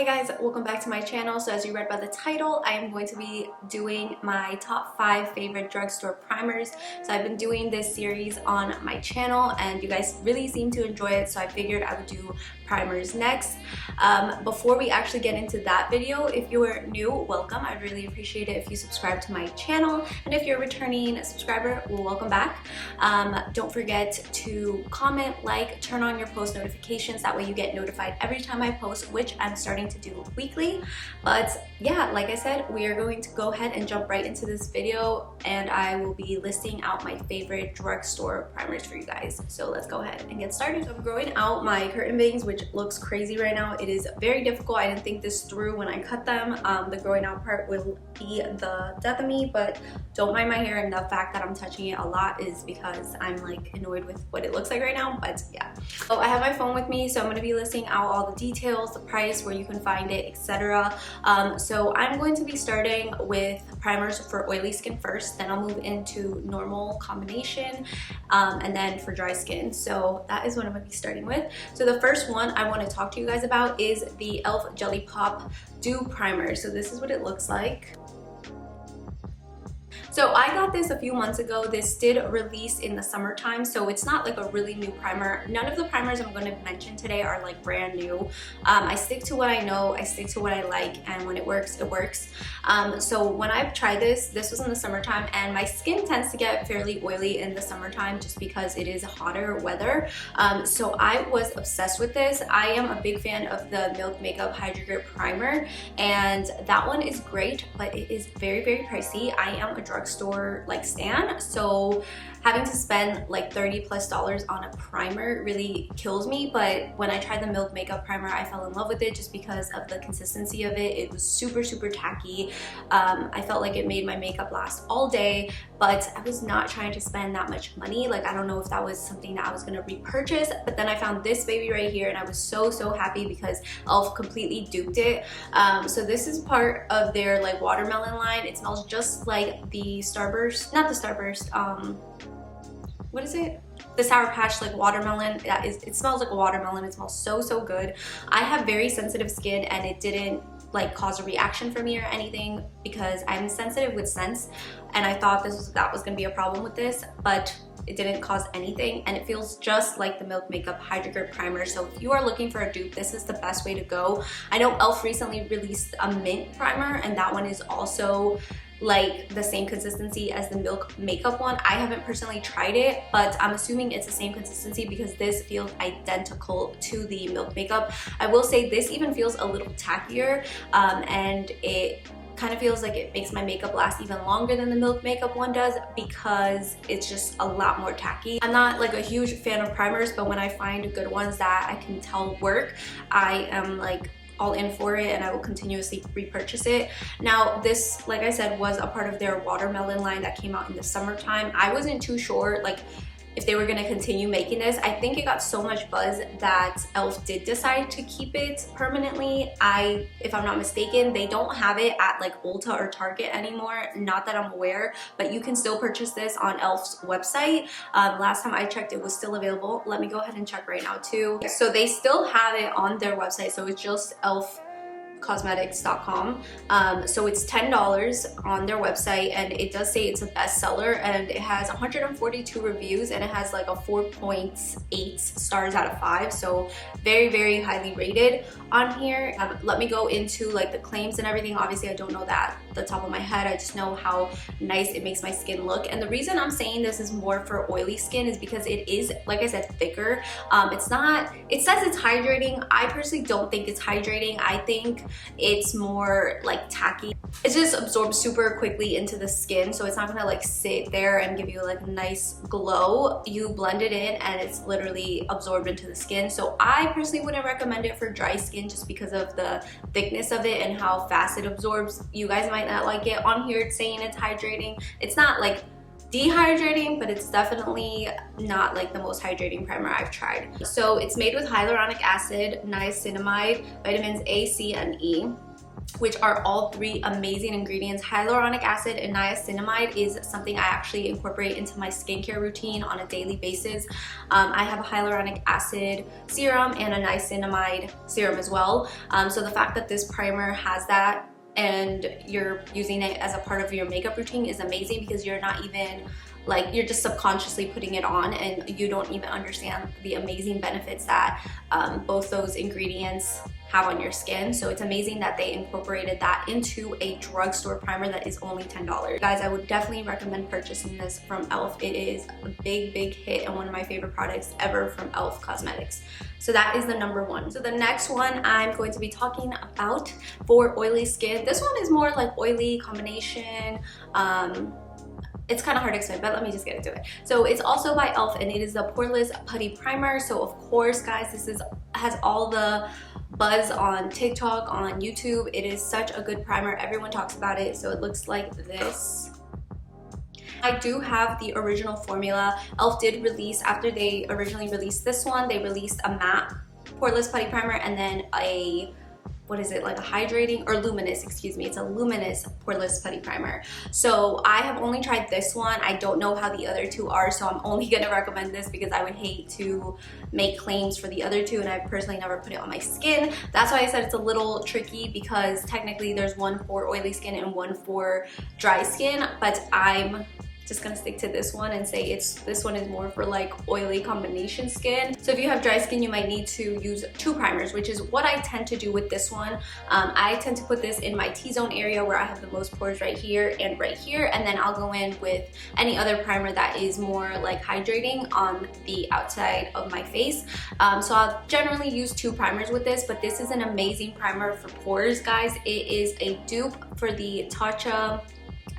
Hey guys, welcome back to my channel. So as you read by the title, I am going to be doing my top 5 favorite drugstore primers. So I've been doing this series on my channel and you guys really seem to enjoy it, so I figured I would do primers next. Before we actually get into that video, if you are new, welcome. I'd really appreciate it if you subscribe to my channel, and if you're a returning subscriber, well, welcome back. Don't forget to comment, like, turn on your post notifications. That way you get notified every time I post, which I'm starting to do weekly. But yeah, like I said, we are going to go ahead and jump right into this video, and I will be listing out my favorite drugstore primers for you guys. So let's go ahead and get started. So I'm growing out my curtain bangs, which looks crazy right now. It is very difficult. I didn't think this through when I cut them. The growing out part will be the death of me, but don't mind my hair, and the fact that I'm touching it a lot is because I'm like annoyed with what it looks like right now. But yeah, so I have my phone with me, so I'm going to be listing out all the details, the price, where you can find it, etc. So I'm going to be starting with primers for oily skin first, then I'll move into normal combination, and then for dry skin. So that is what I'm going to be starting with. So the first one I want to talk to you guys about is the e.l.f. Jelly Pop Dew Primer. So this is what it looks like. So I got this a few months ago. This did release in the summertime, so it's not like a really new primer. None of the primers I'm going to mention today are like brand new. I stick to what I know, I stick to what I like, and when it works, it works. So when I tried this was in the summertime, and my skin tends to get fairly oily in the summertime just because it is hotter weather. So I was obsessed with this. I am a big fan of the Milk Makeup Hydra Grip Primer, and that one is great, but it is very, very pricey. I am a drugstore like stan, so having to spend like $30+ on a primer really kills me. But when I tried the Milk Makeup Primer, I fell in love with it just because of the consistency of it. It was super, super tacky. I felt like it made my makeup last all day, but I was not trying to spend that much money. Like, I don't know if that was something that I was gonna repurchase, but then I found this baby right here, and I was so, so happy because e.l.f. completely duped it. So this is part of their like watermelon line. It smells just like the Starburst, not the Starburst, what is it? The Sour Patch like watermelon. It smells like a watermelon. It smells so, so good. I have very sensitive skin, and it didn't like cause a reaction for me or anything because I'm sensitive with scents, and I thought that was gonna be a problem with this, but it didn't cause anything, and it feels just like the Milk Makeup Hydra Grip Primer. So if you are looking for a dupe, this is the best way to go. I know e.l.f. recently released a mint primer, and that one is also like the same consistency as the Milk Makeup one. I haven't personally tried it, but I'm assuming it's the same consistency because this feels identical to the Milk Makeup. I will say this even feels a little tackier, and it kind of feels like it makes my makeup last even longer than the Milk Makeup one does because it's just a lot more tacky. I'm not like a huge fan of primers, but when I find good ones that I can tell work, I am like all in for it, and I will continuously repurchase it. Now this, like I said, was a part of their watermelon line that came out in the summertime. I wasn't too sure like if they were going to continue making this. I think it got so much buzz that e.l.f. did decide to keep it permanently. If I'm not mistaken, they don't have it at like Ulta or Target anymore, not that I'm aware, but you can still purchase this on e.l.f.'s website. Last time I checked, it was still available. Let me go ahead and check right now too. So they still have it on their website, so it's just elfcosmetics.com. So it's $10 on their website, and it does say it's a bestseller, and it has 142 reviews, and it has like a 4.8 stars out of 5, so very, very highly rated on here. Let me go into like the claims and everything. Obviously I don't know that the top of my head. I just know how nice it makes my skin look, and the reason I'm saying this is more for oily skin is because it is, like I said, thicker. It says it's hydrating. I personally don't think it's hydrating. I think it's more like tacky. It just absorbs super quickly into the skin, so it's not gonna like sit there and give you like a nice glow. You blend it in and it's literally absorbed into the skin. So I personally wouldn't recommend it for dry skin just because of the thickness of it and how fast it absorbs. You guys might not like it. On here it's saying it's hydrating. It's not like dehydrating, but it's definitely not like the most hydrating primer I've tried. So it's made with hyaluronic acid, niacinamide, vitamins A, C, and E. which are all three amazing ingredients. Hyaluronic acid and niacinamide is something I actually incorporate into my skincare routine on a daily basis. I have a hyaluronic acid serum and a niacinamide serum as well. So the fact that this primer has that and you're using it as a part of your makeup routine is amazing, because you're not even like, you're just subconsciously putting it on and you don't even understand the amazing benefits that both those ingredients have on your skin. So it's amazing that they incorporated that into a drugstore primer that is only $10. Guys, I would definitely recommend purchasing this from e.l.f. It is a big hit and one of my favorite products ever from e.l.f. Cosmetics. So that is the number one. So the next one I'm going to be talking about for oily skin. This one is more like oily combination. It's kind of hard to explain, but let me just get into it. So it's also by e.l.f. and it is the Poreless Putty Primer. So of course, guys, this has all the buzz on TikTok, on YouTube. It is such a good primer. Everyone talks about it. So it looks like this. I do have the original formula. e.l.f. did release, after they originally released this one, they released a matte Poreless Putty Primer and then a, what is it, like a hydrating, or luminous, excuse me, it's a luminous Poreless Putty Primer. So I have only tried this one. I don't know how the other two are, so I'm only gonna recommend this because I would hate to make claims for the other two, and I've personally never put it on my skin. That's why I said it's a little tricky, because technically there's one for oily skin and one for dry skin, but I'm just gonna stick to this one and say this one is more for like oily combination skin. So if you have dry skin, you might need to use two primers, which is what I tend to do with this one. I tend to put this in my T-zone area where I have the most pores, right here and right here, and then I'll go in with any other primer that is more like hydrating on the outside of my face. So I'll generally use two primers with this, but this is an amazing primer for pores, guys. It is a dupe for the Tatcha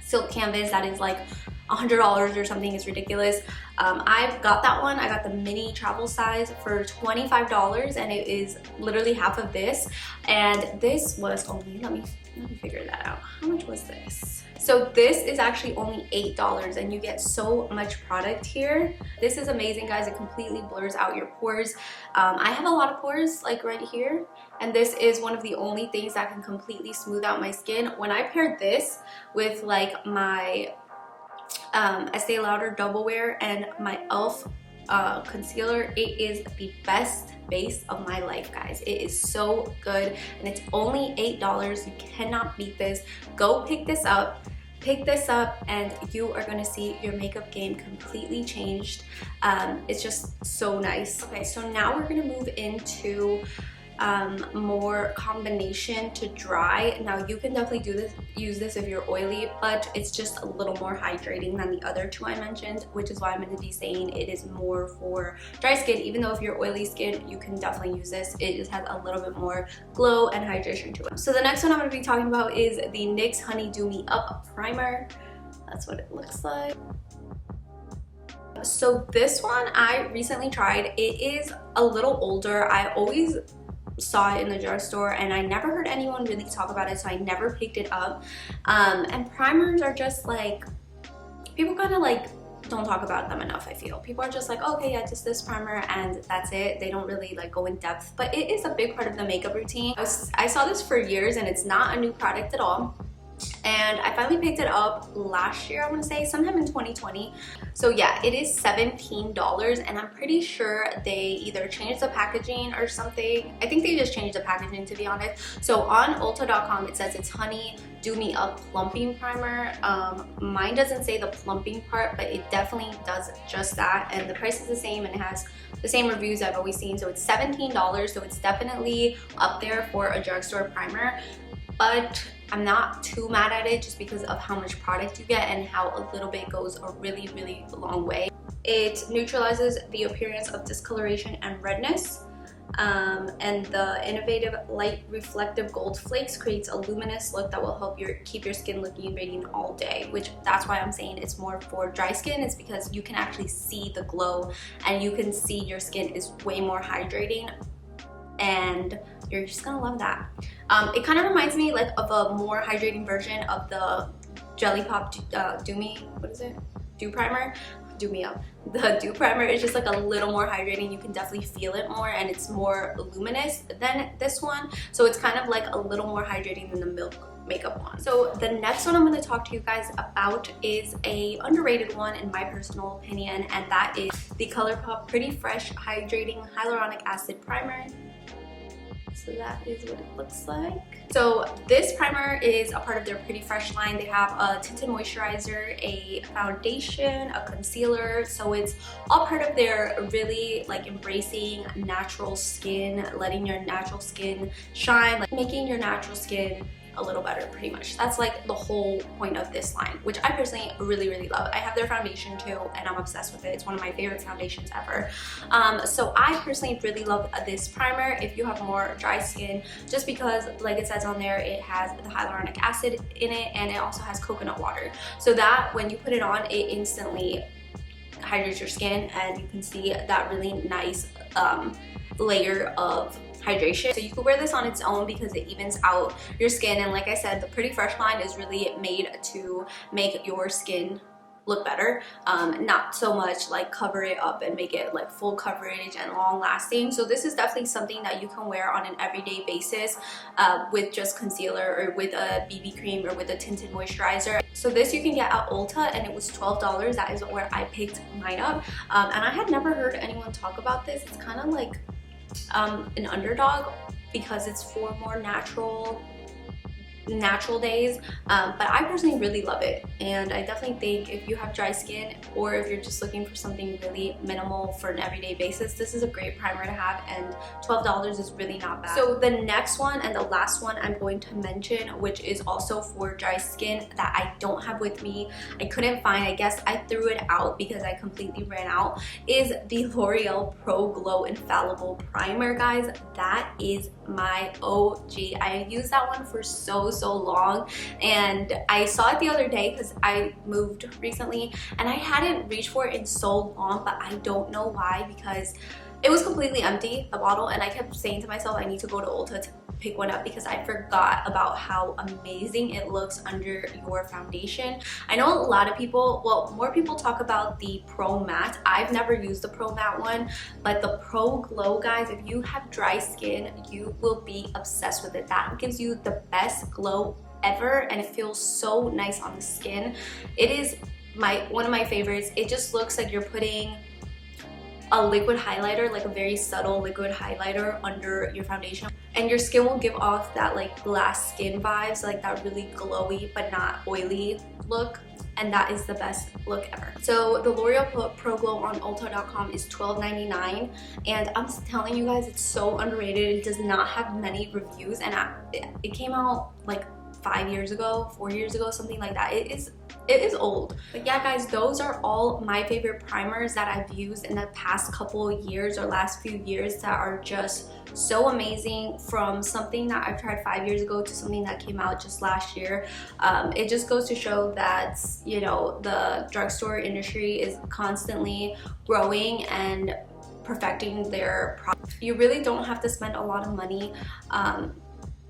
Silk Canvas that is like $100 or something. Is ridiculous. I've got that one. I got the mini travel size for $25, and it is literally half of this. And this was only, let me figure that out. How much was this? So this is actually only $8, and you get so much product here. This is amazing, guys. It completely blurs out your pores. I have a lot of pores like right here, and this is one of the only things that can completely smooth out my skin. When I paired this with like my Estee Lauder Double Wear and my e.l.f. concealer, it is the best base of my life, guys. It is so good, and it's only $8. You cannot beat this. Go pick this up, and you are gonna see your makeup game completely changed. It's just so nice. Okay, so now we're gonna move into more combination to dry. Now you can definitely use this if you're oily, but it's just a little more hydrating than the other two I mentioned, which is why I'm going to be saying it is more for dry skin. Even though if you're oily skin, you can definitely use this. It just has a little bit more glow and hydration to it. So the next one I'm going to be talking about is the NYX Honey Dew Me Up Primer. That's what it looks like. So this one I recently tried. It is a little older. I always saw it in the drugstore and I never heard anyone really talk about it, so I never picked it up. And primers are just like, people kind of like don't talk about them enough. I feel people are just like, oh, okay, yeah, just this primer and that's it. They don't really like go in depth, but it is a big part of the makeup routine. I saw this for years and it's not a new product at all. And I finally picked it up last year, I want to say, sometime in 2020. So yeah, it is $17, and I'm pretty sure they either changed the packaging or something. I think they just changed the packaging, to be honest. So on Ulta.com, it says it's Honey Dew Me Up Plumping Primer. Mine doesn't say the plumping part, but it definitely does just that. And the price is the same, and it has the same reviews I've always seen. So it's $17, so it's definitely up there for a drugstore primer. But I'm not too mad at it just because of how much product you get and how a little bit goes a really, really long way. It neutralizes the appearance of discoloration and redness. And the innovative light reflective gold flakes creates a luminous look that will help keep your skin looking radiant all day, which that's why I'm saying it's more for dry skin. It's because you can actually see the glow and you can see your skin is way more hydrating, and you're just gonna love that. It kind of reminds me like of a more hydrating version of the Jelly Pop Dew Me, what is it? Dew Primer. do me up. The Dew Primer is just like a little more hydrating. You can definitely feel it more, and it's more luminous than this one. So it's kind of like a little more hydrating than the Milk makeup one. So the next one I'm going to talk to you guys about is a underrated one in my personal opinion, and that is the ColourPop Pretty Fresh Hydrating Hyaluronic Acid Primer. So that is what it looks like. So this primer is a part of their Pretty Fresh line. They have a tinted moisturizer, a foundation, a concealer. So it's all part of their really like embracing natural skin, letting your natural skin shine, like making your natural skin a little better, pretty much. That's like the whole point of this line, which I personally really love. I have their foundation too, and I'm obsessed with it. It's one of my favorite foundations ever. So I personally really love this primer if you have more dry skin, just because like it says on there, it has the hyaluronic acid in it, and it also has coconut water. So that when you put it on, it instantly hydrates your skin, and you can see that really nice layer of hydration. So you could wear this on its own because it evens out your skin, and like I said, the Pretty Fresh line is really made to make your skin look better, not so much like cover it up and make it like full coverage and long lasting. So this is definitely something that you can wear on an everyday basis with just concealer or with a BB cream or with a tinted moisturizer. So this you can get at Ulta, and it was $12. That is where I picked mine up, and I had never heard anyone talk about this. It's kind of like an underdog because it's for more natural days, but I personally really love it, and I definitely think if you have dry skin or if you're just looking for something really minimal for an everyday basis, this is a great primer to have, and $12 is really not bad. So the next one and the last one I'm going to mention, which is also for dry skin that I don't have with me, I couldn't find, I guess I threw it out because I completely ran out, is the L'Oreal Pro Glow Infallible Primer. Guys, that is my OG. I used that one for so long, and I saw it the other day because I moved recently and I hadn't reached for it in so long, but I don't know why, because it was completely empty, the bottle, and I kept saying to myself I need to go to Ulta to pick one up because I forgot about how amazing it looks under your foundation. I know a lot of people, well, more people talk about the Pro Matte. I've never used the Pro Matte one, but the Pro Glow, guys, if you have dry skin, you will be obsessed with it. That gives you the best glow ever, and it feels so nice on the skin. It is one of my favorites. It just looks like you're putting a liquid highlighter, like a very subtle liquid highlighter under your foundation, and your skin will give off that like glass skin vibes, like that really glowy but not oily look, and that is the best look ever. So the L'Oreal Pro Glow on Ulta.com is $12.99, and I'm telling you guys, it's so underrated. It does not have many reviews, and it came out like 5 years ago, 4 years ago, something like that. It is old. But yeah, guys, those are all my favorite primers that I've used in the past couple of years or last few years that are just so amazing, from something that I've tried 5 years ago to something that came out just last year. It just goes to show that, you know, the drugstore industry is constantly growing and perfecting their products. You really don't have to spend a lot of money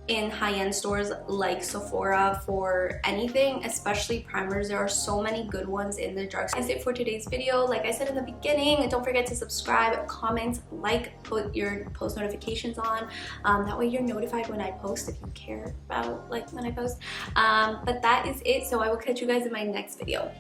in high-end stores like Sephora for anything, especially primers. There are so many good ones in the drugstore. That's it for today's video. Like I said in the beginning, don't forget to subscribe, comment, like, put your post notifications on. That way you're notified when I post, if you care about like when I post. But that is it. So I will catch you guys in my next video.